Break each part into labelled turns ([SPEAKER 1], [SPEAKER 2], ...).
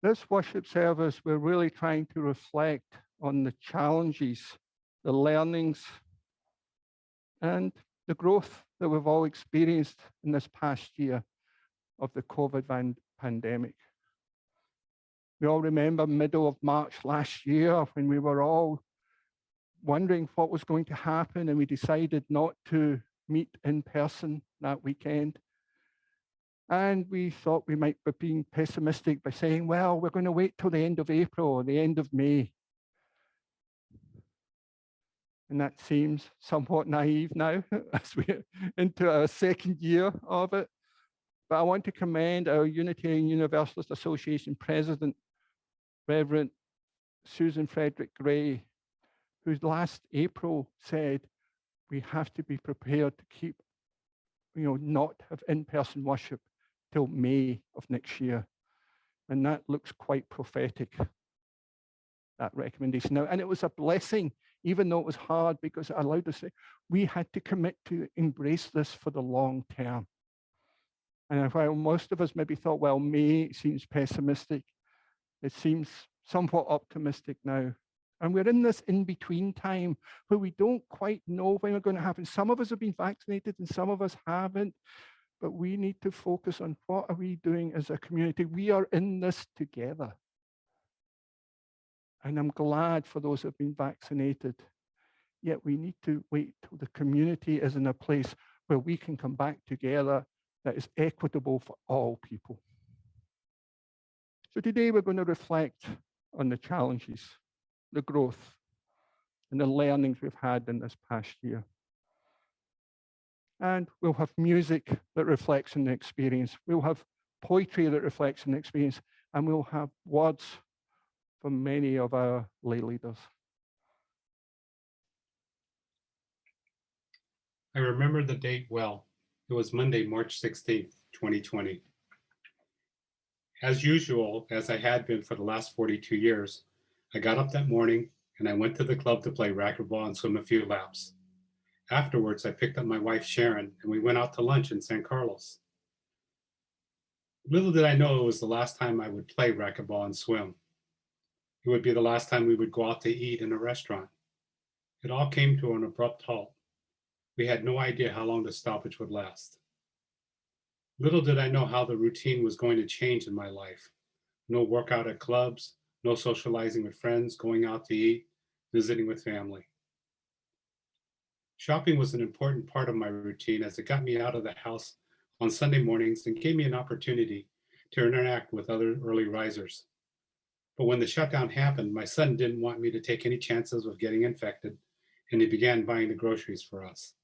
[SPEAKER 1] This worship service, we're really trying to reflect on the challenges, the learnings, and the growth that we've all experienced in this past year of the COVID pandemic. We all remember middle of March last year when we were all wondering what was going to happen, and we decided not to meet in person that weekend. And we thought we might be being pessimistic by saying, well, we're going to wait till the end of April or the end of May. And that seems somewhat naive now as we're into our second year of it. But I want to commend our Unitarian Universalist Association President, Reverend Susan Frederick Gray, who last April said, we have to be prepared to keep, not have in-person worship till May of next year. And that looks quite prophetic, that recommendation now. And it was a blessing, even though it was hard, because it allowed us, we had to commit to embrace this for the long term. And while most of us maybe thought, well, May seems pessimistic, it seems somewhat optimistic now. And we're in this in-between time where we don't quite know when we're going to happen. Some of us have been vaccinated and some of us haven't, but we need to focus on what are we doing as a community. We are in this together. And I'm glad for those who have been vaccinated. Yet we need to wait till the community is in a place where we can come back together that is equitable for all people. So today we're going to reflect on the challenges, the growth, and the learnings we've had in this past year. And we'll have music that reflects on the experience. We'll have poetry that reflects on the experience, and we'll have words from many of our lay leaders.
[SPEAKER 2] I remember the date well. It was Monday, March 16th, 2020. As usual, as I had been for the last 42 years, I got up that morning and I went to the club to play racquetball and swim a few laps. Afterwards, I picked up my wife, Sharon, and we went out to lunch in San Carlos. Little did I know it was the last time I would play racquetball and swim. It would be the last time we would go out to eat in a restaurant. It all came to an abrupt halt. We had no idea how long the stoppage would last. Little did I know how the routine was going to change in my life. No workout at clubs, no socializing with friends, going out to eat, visiting with family. Shopping was an important part of my routine as it got me out of the house on Sunday mornings and gave me an opportunity to interact with other early risers. But when the shutdown happened, my son didn't want me to take any chances of getting infected, and he began buying the groceries for us.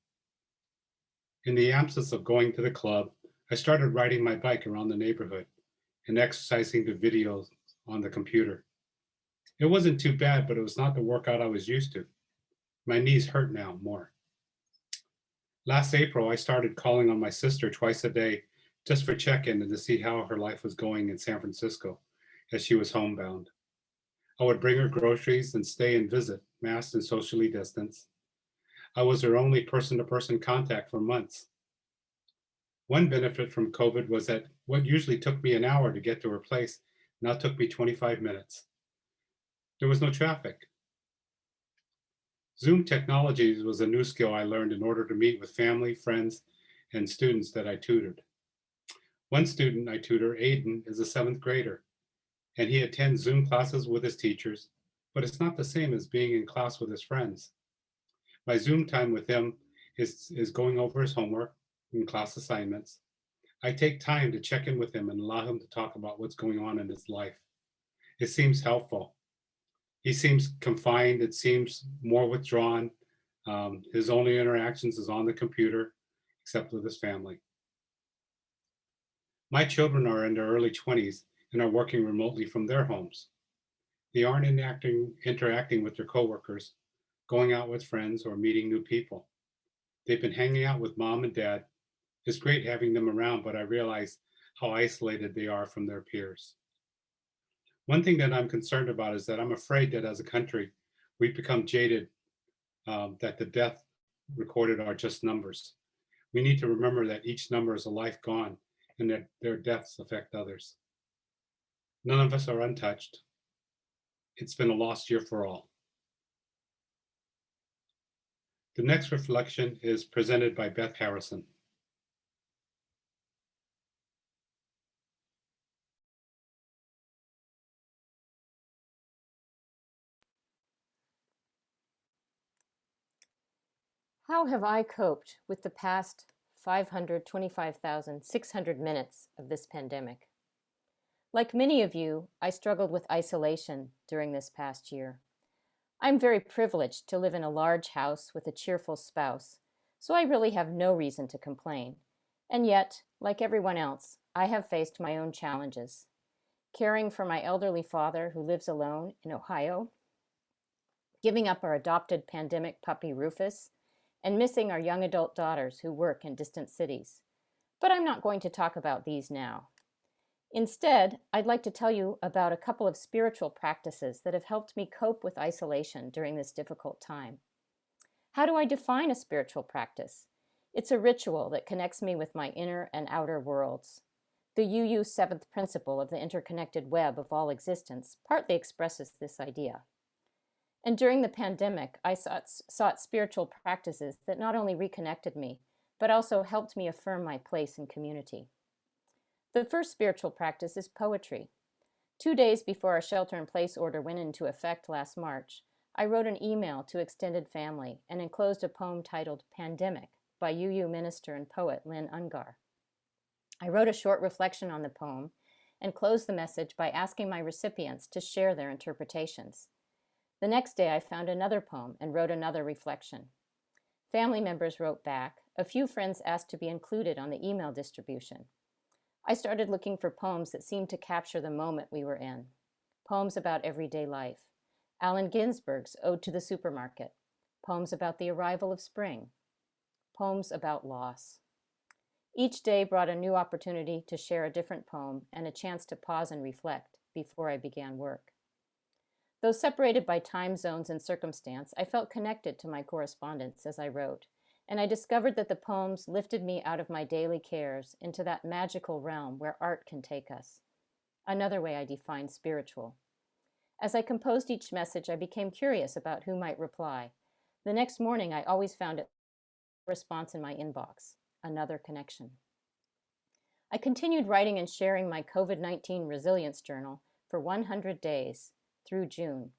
[SPEAKER 2] In the absence of going to the club, I started riding my bike around the neighborhood and exercising the videos on the computer. It wasn't too bad, but it was not the workout I was used to. My knees hurt now more. Last April, I started calling on my sister twice a day just for check-in and to see how her life was going in San Francisco as she was homebound. I would bring her groceries and stay and visit, masked and socially distanced. I was her only person-to-person contact for months. One benefit from COVID was that what usually took me an hour to get to her place now took me 25 minutes. There was no traffic. Zoom technologies was a new skill I learned in order to meet with family, friends, and students that I tutored. One student I tutor, Aiden, is a 7th grader, and he attends Zoom classes with his teachers, but it's not the same as being in class with his friends. My Zoom time with him is going over his homework and class assignments. I take time to check in with him and allow him to talk about what's going on in his life. It seems helpful. He seems confined, it seems more withdrawn. His only interactions is on the computer, except with his family. My children are in their early 20s and are working remotely from their homes. They aren't interacting with their coworkers, going out with friends, or meeting new people. They've been hanging out with mom and dad. It's great having them around, but I realize how isolated they are from their peers. One thing that I'm concerned about is that I'm afraid that as a country, we've become jaded, that the death recorded are just numbers. We need to remember that each number is a life gone and that their deaths affect others. None of us are untouched. It's been a lost year for all. The next reflection is presented by Beth Harrison.
[SPEAKER 3] How have I coped with the past 525,600 minutes of this pandemic? Like many of you, I struggled with isolation during this past year. I'm very privileged to live in a large house with a cheerful spouse, so I really have no reason to complain. And yet, like everyone else, I have faced my own challenges. Caring for my elderly father who lives alone in Ohio, giving up our adopted pandemic puppy Rufus, and missing our young adult daughters who work in distant cities. But I'm not going to talk about these now. Instead, I'd like to tell you about a couple of spiritual practices that have helped me cope with isolation during this difficult time. How do I define a spiritual practice? It's a ritual that connects me with my inner and outer worlds. The UU seventh principle of the interconnected web of all existence partly expresses this idea. And during the pandemic, I sought spiritual practices that not only reconnected me, but also helped me affirm my place in community. The first spiritual practice is poetry. 2 days before our shelter-in-place order went into effect last March, I wrote an email to extended family and enclosed a poem titled Pandemic by UU minister and poet Lynn Ungar. I wrote a short reflection on the poem and closed the message by asking my recipients to share their interpretations. The next day, I found another poem and wrote another reflection. Family members wrote back. A few friends asked to be included on the email distribution. I started looking for poems that seemed to capture the moment we were in. Poems about everyday life. Allen Ginsberg's Ode to the Supermarket. Poems about the arrival of spring. Poems about loss. Each day brought a new opportunity to share a different poem and a chance to pause and reflect before I began work. Though separated by time zones and circumstance, I felt connected to my correspondence as I wrote, and I discovered that the poems lifted me out of my daily cares into that magical realm where art can take us. Another way I define spiritual. As I composed each message, I became curious about who might reply. The next morning, I always found a response in my inbox, another connection. I continued writing and sharing my COVID-19 resilience journal for 100 days, through June.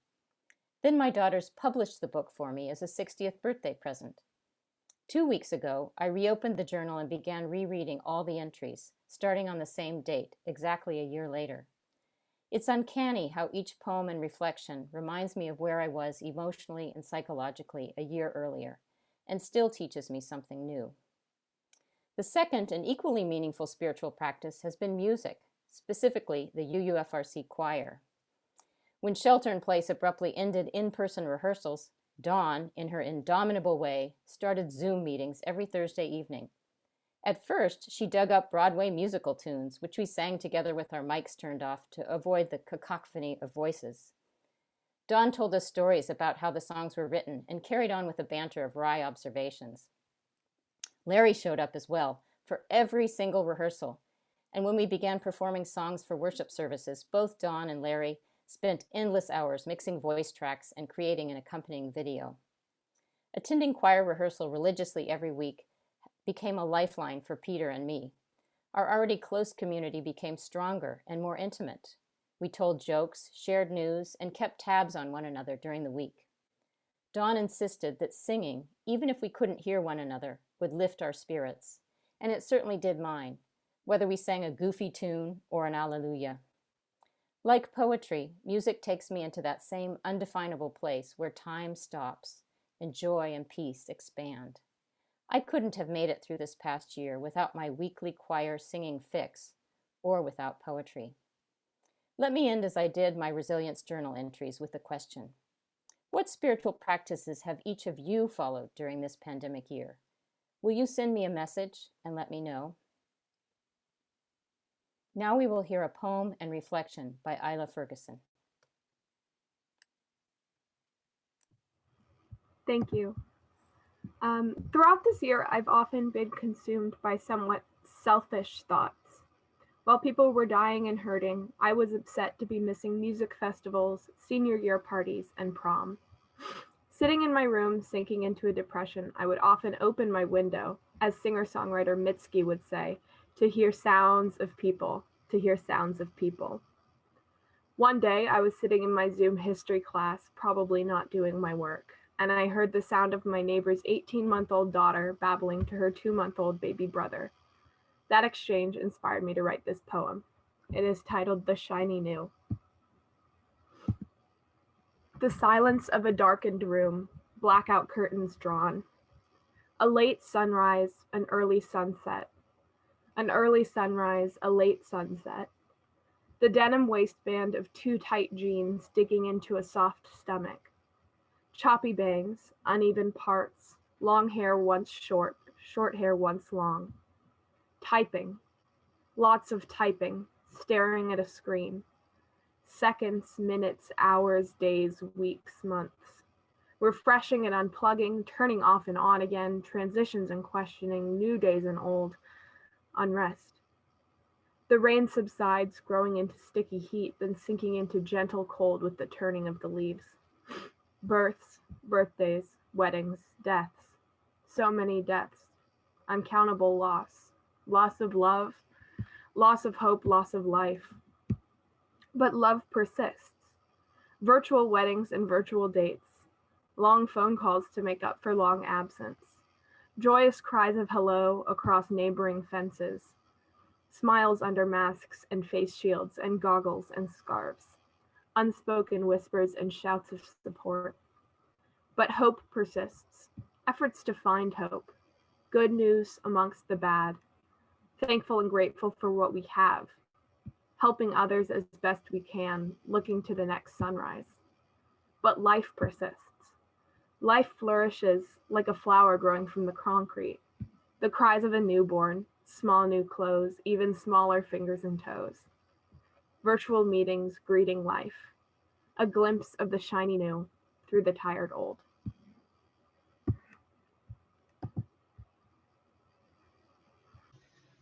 [SPEAKER 3] Then my daughters published the book for me as a 60th birthday present. 2 weeks ago, I reopened the journal and began rereading all the entries, starting on the same date, exactly a year later. It's uncanny how each poem and reflection reminds me of where I was emotionally and psychologically a year earlier, and still teaches me something new. The second and equally meaningful spiritual practice has been music, specifically the UUFRC choir. When shelter-in-place abruptly ended in-person rehearsals, Dawn, in her indomitable way, started Zoom meetings every Thursday evening. At first, she dug up Broadway musical tunes, which we sang together with our mics turned off to avoid the cacophony of voices. Dawn told us stories about how the songs were written and carried on with a banter of wry observations. Larry showed up as well for every single rehearsal, and when we began performing songs for worship services, both Dawn and Larry spent endless hours mixing voice tracks and creating an accompanying video. Attending choir rehearsal religiously every week became a lifeline for Peter and me. Our already close community became stronger and more intimate. We told jokes, shared news, and kept tabs on one another during the week. Dawn insisted that singing, even if we couldn't hear one another, would lift our spirits, and it certainly did mine, whether we sang a goofy tune or an Alleluia. Like poetry, music takes me into that same undefinable place where time stops and joy and peace expand. I couldn't have made it through this past year without my weekly choir singing fix or without poetry. Let me end as I did my resilience journal entries with a question. What spiritual practices have each of you followed during this pandemic year? Will you send me a message and let me know? Now we will hear a poem and reflection by Isla Ferguson.
[SPEAKER 4] Thank you. Throughout this year, I've often been consumed by somewhat selfish thoughts. While people were dying and hurting, I was upset to be missing music festivals, senior year parties, and prom. Sitting in my room, sinking into a depression, I would often open my window, as singer-songwriter Mitski would say, to hear sounds of people, to hear sounds of people. One day, I was sitting in my Zoom history class, probably not doing my work, and I heard the sound of my neighbor's 18-month-old daughter babbling to her 2-month-old baby brother. That exchange inspired me to write this poem. It is titled The Shiny New. The silence of a darkened room, blackout curtains drawn. A late sunrise, an early sunset. An early sunrise, a late sunset. The denim waistband of too tight jeans digging into a soft stomach. Choppy bangs, uneven parts, long hair once short, short hair once long. Typing, lots of typing, staring at a screen. Seconds, minutes, hours, days, weeks, months. Refreshing and unplugging, turning off and on again, transitions and questioning, new days and old, unrest. The rain subsides, growing into sticky heat, then sinking into gentle cold with the turning of the leaves. Births, birthdays, weddings, deaths. So many deaths. Uncountable loss. Loss of love, loss of hope, loss of life. But love persists. Virtual weddings and virtual dates. Long phone calls to make up for long absence. Joyous cries of hello across neighboring fences. Smiles under masks and face shields and goggles and scarves. Unspoken whispers and shouts of support. But hope persists. Efforts to find hope. Good news amongst the bad. Thankful and grateful for what we have. Helping others as best we can, looking to the next sunrise. But life persists. Life flourishes like a flower growing from the concrete. The cries of a newborn, small new clothes, even smaller fingers and toes. Virtual meetings greeting life. A glimpse of the shiny new through the tired old.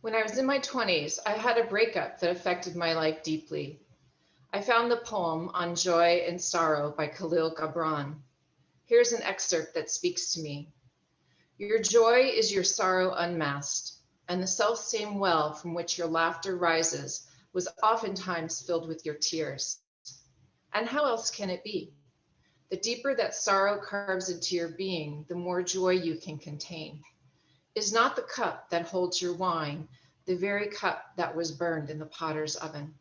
[SPEAKER 5] When I was in my 20s, I had a breakup that affected my life deeply. I found the poem On Joy and Sorrow by Khalil Gibran. Here's an excerpt that speaks to me. Your joy is your sorrow unmasked, and the self-same well from which your laughter rises was oftentimes filled with your tears. And how else can it be? The deeper that sorrow carves into your being, the more joy you can contain. Is not the cup that holds your wine the very cup that was burned in the potter's oven?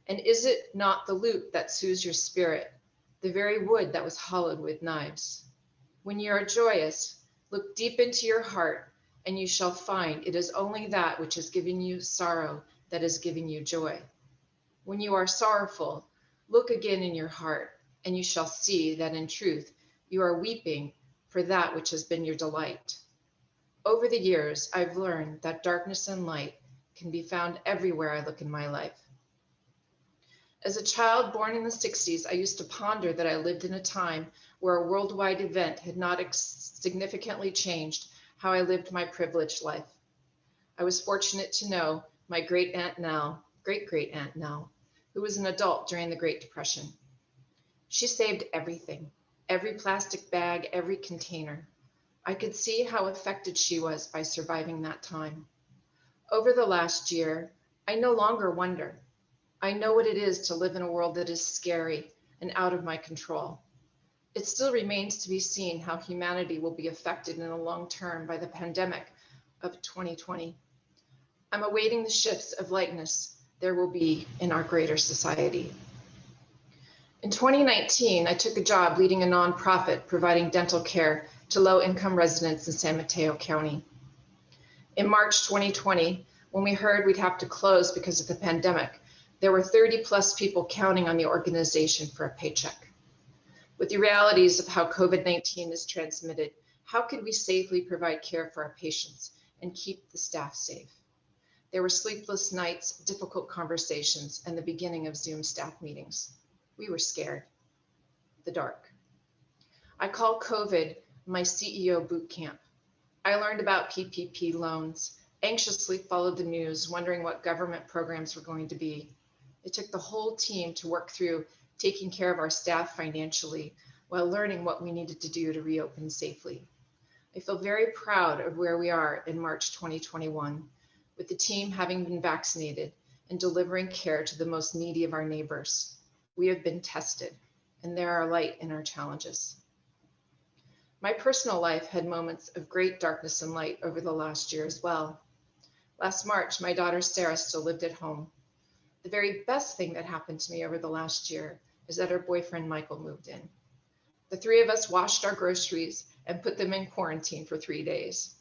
[SPEAKER 5] And is it not the lute that soothes your spirit, the very wood that was hollowed with knives? When you are joyous, look deep into your heart, and you shall find it is only that which is giving you sorrow that is giving you joy. When you are sorrowful, look again in your heart, and you shall see that in truth you are weeping for that which has been your delight. Over the years, I've learned that darkness and light can be found everywhere I look in my life. As a child born in the 60s, I used to ponder that I lived in a time where a worldwide event had not significantly changed how I lived my privileged life. I was fortunate to know my great-great-aunt Nell, who was an adult during the Great Depression. She saved everything, every plastic bag, every container. I could see how affected she was by surviving that time. Over the last year, I no longer wonder. I know what it is to live in a world that is scary and out of my control. It still remains to be seen how humanity will be affected in the long term by the pandemic of 2020. I'm awaiting the shifts of lightness there will be in our greater society. In 2019, I took a job leading a nonprofit providing dental care to low-income residents in San Mateo County. In March 2020, when we heard we'd have to close because of the pandemic, there were 30+ people counting on the organization for a paycheck. With the realities of how COVID-19 is transmitted, how could we safely provide care for our patients and keep the staff safe? There were sleepless nights, difficult conversations, and the beginning of Zoom staff meetings. We were scared. The dark. I call COVID my CEO boot camp. I learned about PPP loans, anxiously followed the news, wondering what government programs were going to be. It took the whole team to work through taking care of our staff financially while learning what we needed to do to reopen safely. I feel very proud of where we are in March 2021, with the team having been vaccinated and delivering care to the most needy of our neighbors. We have been tested, and there are light in our challenges. My personal life had moments of great darkness and light over the last year as well. Last March, my daughter Sarah still lived at home. The very best thing that happened to me over the last year is that her boyfriend Michael moved in. The three of us washed our groceries and put them in quarantine for 3 days.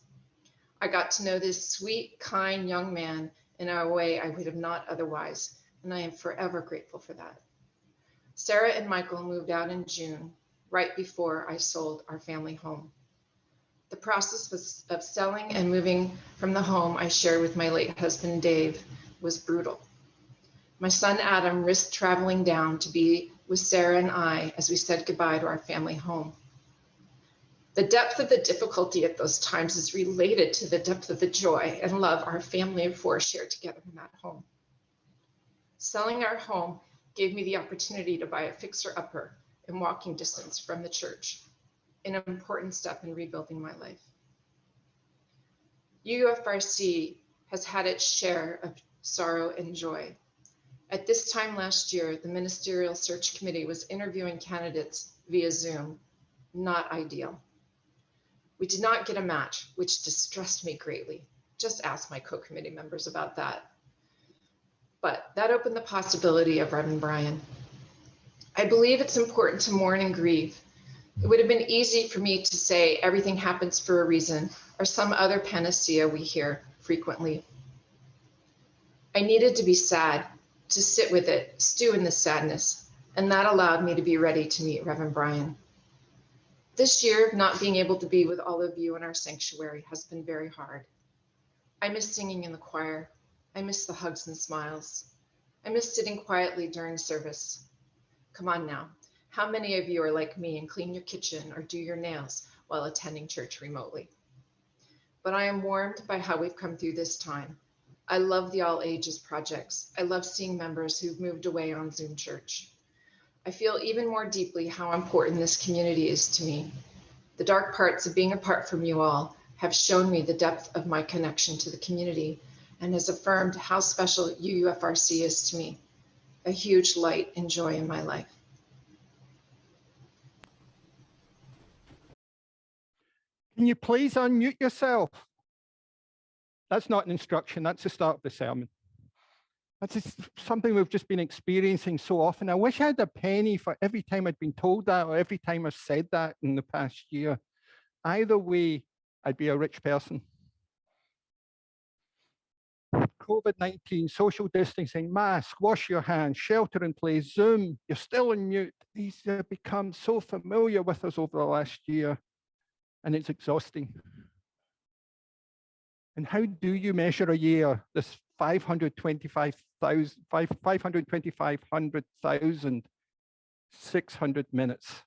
[SPEAKER 5] I got to know this sweet, kind young man in a way I would have not otherwise, and I am forever grateful for that. Sarah and Michael moved out in June, right before I sold our family home. The process of selling and moving from the home I shared with my late husband, Dave, was brutal. My son, Adam, risked traveling down to be with Sarah and I as we said goodbye to our family home. The depth of the difficulty at those times is related to the depth of the joy and love our family of four shared together in that home. Selling our home gave me the opportunity to buy a fixer-upper in walking distance from the church, an important step in rebuilding my life. UUFRC has had its share of sorrow and joy. At this time last year, the Ministerial Search Committee was interviewing candidates via Zoom. Not ideal. We did not get a match, which distressed me greatly. Just ask my co-committee members about that. But that opened the possibility of Reverend Brian. I believe it's important to mourn and grieve. It would have been easy for me to say everything happens for a reason, or some other panacea we hear frequently. I needed to be sad, to sit with it, stew in the sadness, and that allowed me to be ready to meet Reverend Brian. This year, not being able to be with all of you in our sanctuary has been very hard. I miss singing in the choir. I miss the hugs and smiles. I miss sitting quietly during service. Come on now, how many of you are like me and clean your kitchen or do your nails while attending church remotely? But I am warmed by how we've come through this time. I love the all ages projects. I love seeing members who've moved away on Zoom church. I feel even more deeply how important this community is to me. The dark parts of being apart from you all have shown me the depth of my connection to the community and has affirmed how special UUFRC is to me, a huge light and joy in my life.
[SPEAKER 1] Can you please unmute yourself? That's not an instruction, that's the start of the sermon. That's just something we've just been experiencing so often. I wish I had a penny for every time I'd been told that or every time I've said that in the past year. Either way, I'd be a rich person. COVID-19, social distancing, mask, wash your hands, shelter in place, Zoom, you're still on mute. These have become so familiar with us over the last year, and it's exhausting. And how do you measure a year, this 525,600 minutes?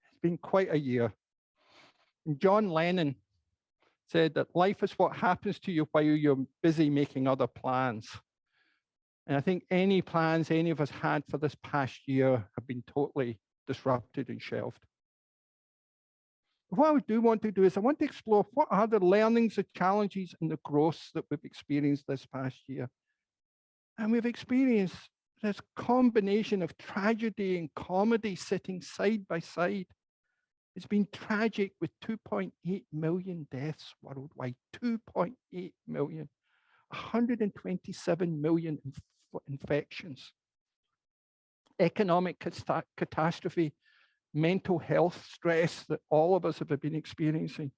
[SPEAKER 1] It's been quite a year. And John Lennon said that life is what happens to you while you're busy making other plans. And I think any plans any of us had for this past year have been totally disrupted and shelved. What I do want to do is I want to explore what are the learnings, the challenges, and the growths that we've experienced this past year. And we've experienced this combination of tragedy and comedy sitting side by side. It's been tragic with 2.8 million deaths worldwide, 2.8 million, 127 million infections, economic catastrophe, mental health stress that all of us have been experiencing.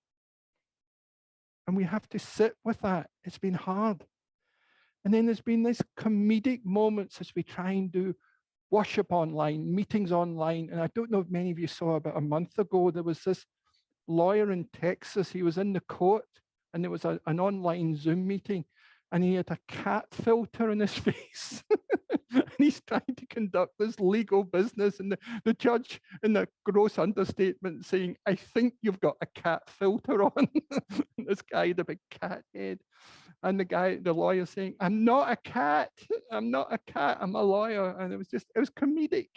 [SPEAKER 1] And we have to sit with that. It's been hard. And then there's been this comedic moments as we try and do worship online, meetings online. And I don't know if many of you saw about a month ago, there was this lawyer in Texas. He was in the court and there was an online Zoom meeting and he had a cat filter in his face. And he's trying to conduct this legal business, and the judge, in a gross understatement, saying, "I think you've got a cat filter on." This guy had a big cat head. And the lawyer saying, "I'm not a cat. I'm not a cat. I'm a lawyer." And it was comedic.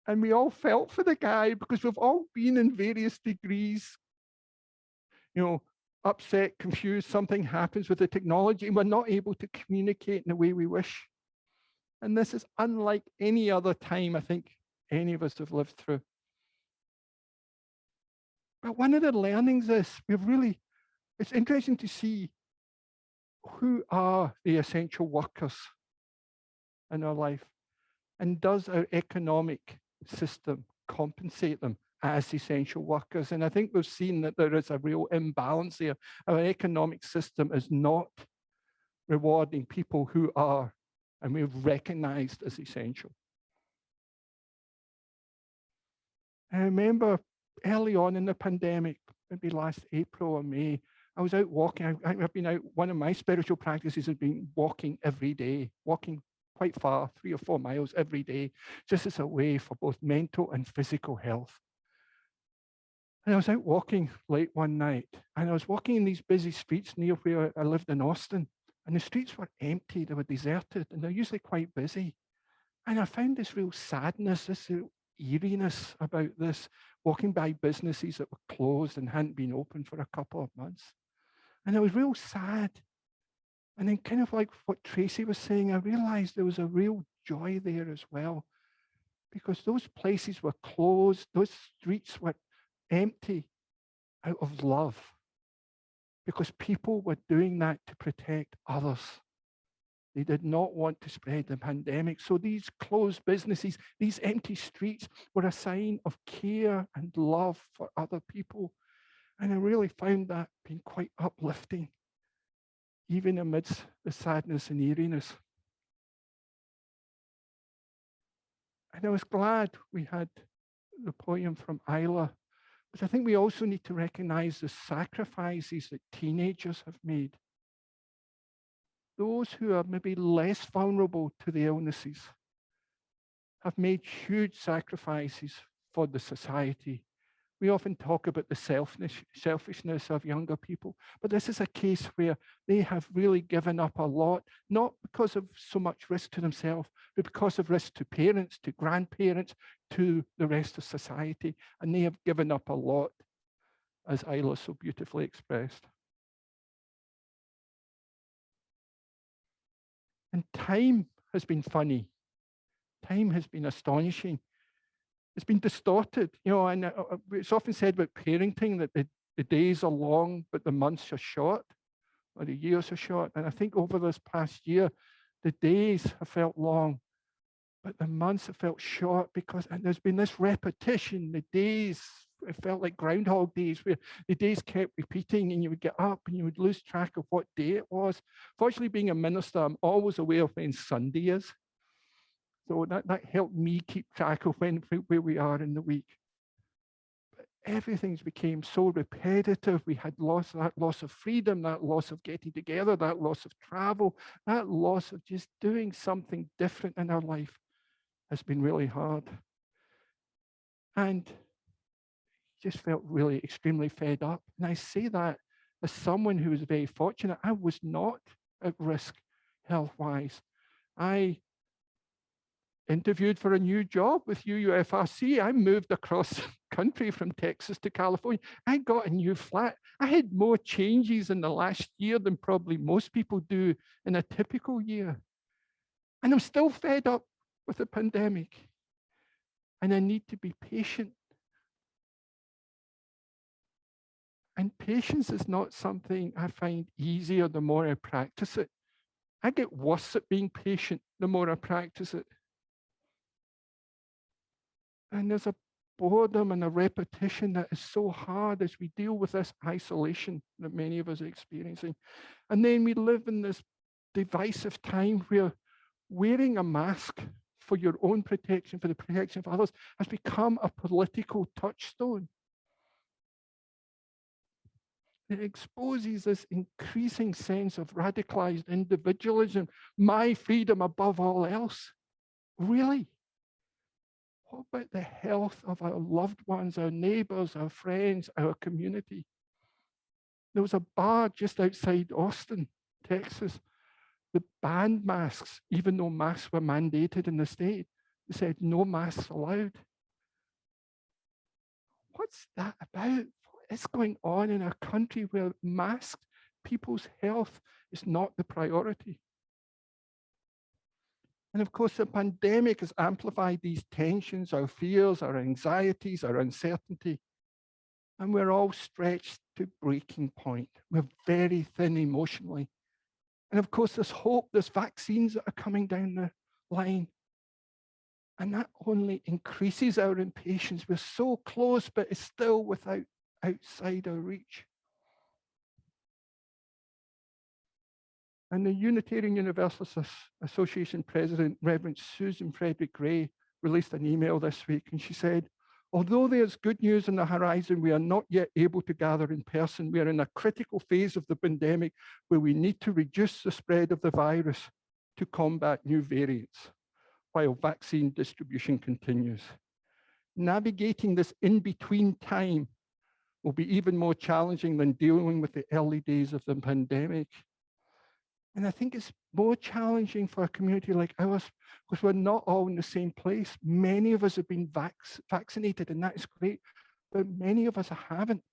[SPEAKER 1] And we all felt for the guy because we've all been in various degrees, upset, confused, something happens with the technology, and we're not able to communicate in the way we wish. And this is unlike any other time I think any of us have lived through. But one of the learnings is it's interesting to see who are the essential workers in our life, and does our economic system compensate them as essential workers? And I think we've seen that there is a real imbalance here. Our economic system is not rewarding people who are, and we've recognized as essential. I remember early on in the pandemic, maybe last April or May, I was out walking. I've been out, one of my spiritual practices has been walking every day, walking quite far, 3 or 4 miles every day, just as a way for both mental and physical health. And I was out walking late one night, and I was walking in these busy streets near where I lived in Austin, and the streets were empty, they were deserted, and they're usually quite busy. And I found this real sadness, this real eeriness about this, walking by businesses that were closed and hadn't been open for a couple of months. And I was real sad. And then, kind of like what Tracey was saying, I realized there was a real joy there as well, because those places were closed, those streets were empty out of love, because people were doing that to protect others. They did not want to spread the pandemic. So these closed businesses, these empty streets were a sign of care and love for other people. And I really found that being quite uplifting, even amidst the sadness and eeriness. And I was glad we had the poem from Isla, but I think we also need to recognize the sacrifices that teenagers have made. Those who are maybe less vulnerable to the illnesses have made huge sacrifices for the society. We often talk about the selfishness of younger people, but this is a case where they have really given up a lot, not because of so much risk to themselves, but because of risk to parents, to grandparents, to the rest of society. And they have given up a lot, as Isla so beautifully expressed. And time has been funny. Time has been astonishing. It's been distorted, and it's often said about parenting that the days are long, but the months are short, or the years are short. And I think over this past year, the days have felt long, but the months have felt short, and there's been this repetition. The days, it felt like Groundhog Days, where the days kept repeating, and you would get up and you would lose track of what day it was. Fortunately, being a minister, I'm always aware of when Sunday is. So that helped me keep track of where we are in the week. But everything's became so repetitive. We had that loss of freedom, that loss of getting together, that loss of travel, that loss of just doing something different in our life has been really hard. And just felt really extremely fed up. And I say that as someone who was very fortunate. I was not at risk health-wise. I interviewed for a new job with UUFRC. I moved across the country from Texas to California. I got a new flat. I had more changes in the last year than probably most people do in a typical year. And I'm still fed up with the pandemic. And I need to be patient. And patience is not something I find easier the more I practice it. I get worse at being patient the more I practice it. And there's a boredom and a repetition that is so hard as we deal with this isolation that many of us are experiencing. And then we live in this divisive time where wearing a mask for your own protection, for the protection of others, has become a political touchstone. It exposes this increasing sense of radicalized individualism, my freedom above all else. Really? What about the health of our loved ones, our neighbors, our friends, our community? There was a bar just outside Austin, Texas, that banned masks, even though masks were mandated in the state. They said no masks allowed. What's that about? What is going on in a country where masked people's health is not the priority? And of course, the pandemic has amplified these tensions, our fears, our anxieties, our uncertainty. And we're all stretched to breaking point. We're very thin emotionally. And of course, there's hope, there's vaccines that are coming down the line. And that only increases our impatience. We're so close, but it's still outside our reach. And the Unitarian Universalist Association President, Reverend Susan Frederick Gray, released an email this week, and she said, although there's good news on the horizon, we are not yet able to gather in person. We are in a critical phase of the pandemic where we need to reduce the spread of the virus to combat new variants while vaccine distribution continues. Navigating this in-between time will be even more challenging than dealing with the early days of the pandemic. And I think it's more challenging for a community like ours because we're not all in the same place. Many of us have been vaccinated, and that is great, but many of us haven't.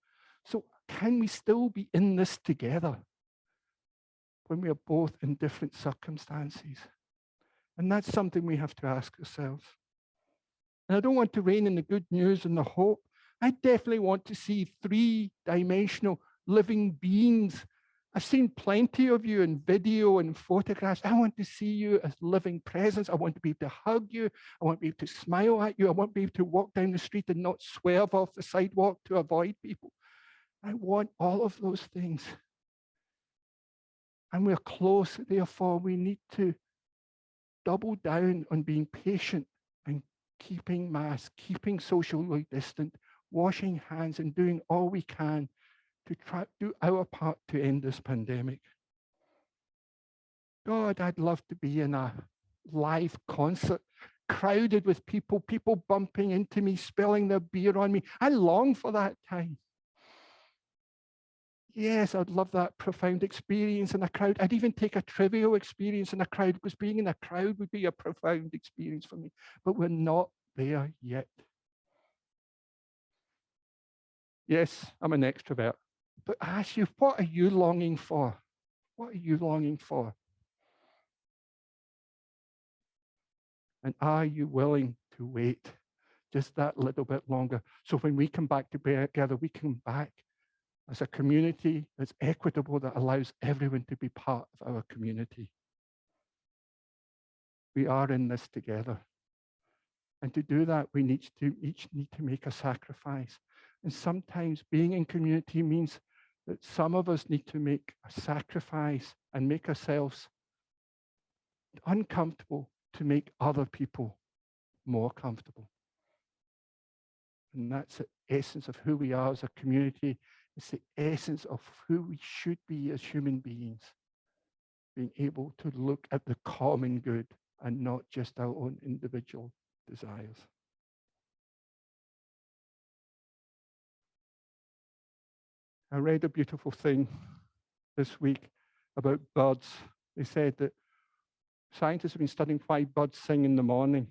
[SPEAKER 1] So can we still be in this together when we are both in different circumstances? And that's something we have to ask ourselves. And I don't want to rein in the good news and the hope. I definitely want to see three-dimensional living beings. I've seen plenty of you in video and photographs. I want to see you as living presence. I want to be able to hug you. I want to be able to smile at you. I want to be able to walk down the street and not swerve off the sidewalk to avoid people. I want all of those things. And we're close, therefore we need to double down on being patient and keeping masks, keeping socially distant, washing hands, and doing all we can to try to do our part to end this pandemic. God, I'd love to be in a live concert, crowded with people bumping into me, spilling their beer on me. I long for that time. Yes, I'd love that profound experience in a crowd. I'd even take a trivial experience in a crowd because being in a crowd would be a profound experience for me. But we're not there yet. Yes, I'm an extrovert. But I ask you, what are you longing for? What are you longing for? And are you willing to wait just that little bit longer? So when we come back together, we come back as a community that's equitable, that allows everyone to be part of our community. We are in this together. And to do that, we each need to make a sacrifice. And sometimes being in community means that some of us need to make a sacrifice and make ourselves uncomfortable to make other people more comfortable. And that's the essence of who we are as a community. It's the essence of who we should be as human beings, being able to look at the common good and not just our own individual desires. I read a beautiful thing this week about birds. They said that scientists have been studying why birds sing in the morning.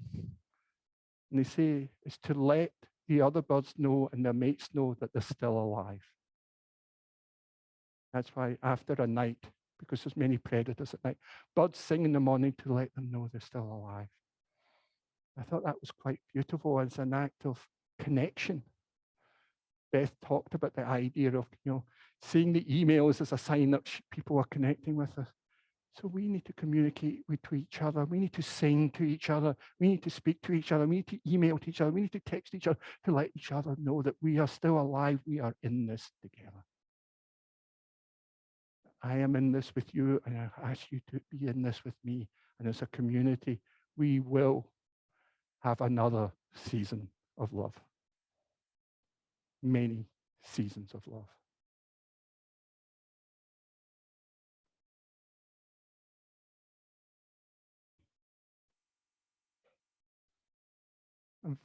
[SPEAKER 1] And they say it's to let the other birds know and their mates know that they're still alive. That's why after a night, because there's many predators at night, birds sing in the morning to let them know they're still alive. I thought that was quite beautiful as an act of connection. Beth talked about the idea of, seeing the emails as a sign that people are connecting with us. So we need to communicate to each other. We need to sing to each other. We need to speak to each other. We need to email to each other. We need to text each other to let each other know that we are still alive. We are in this together. I am in this with you, and I ask you to be in this with me. And as a community, we will have another season of love. Many seasons of love. And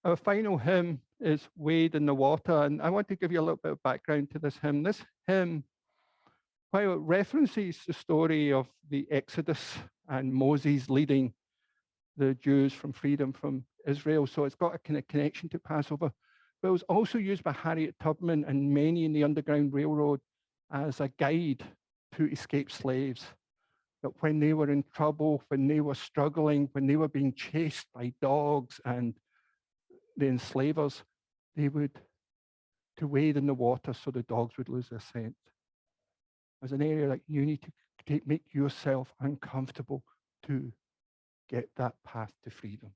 [SPEAKER 1] our final hymn is Wade in the Water, and I want to give you a little bit of background to this hymn. This hymn, while it references the story of the Exodus and Moses leading the Jews from freedom from Israel, so it's got a kind of connection to Passover, but it was also used by Harriet Tubman and many in the Underground Railroad as a guide to escaped slaves. That when they were in trouble, when they were struggling, when they were being chased by dogs and the enslavers, they would to wade in the water so the dogs would lose their scent. As an area like you need to make yourself uncomfortable to get that path to freedom.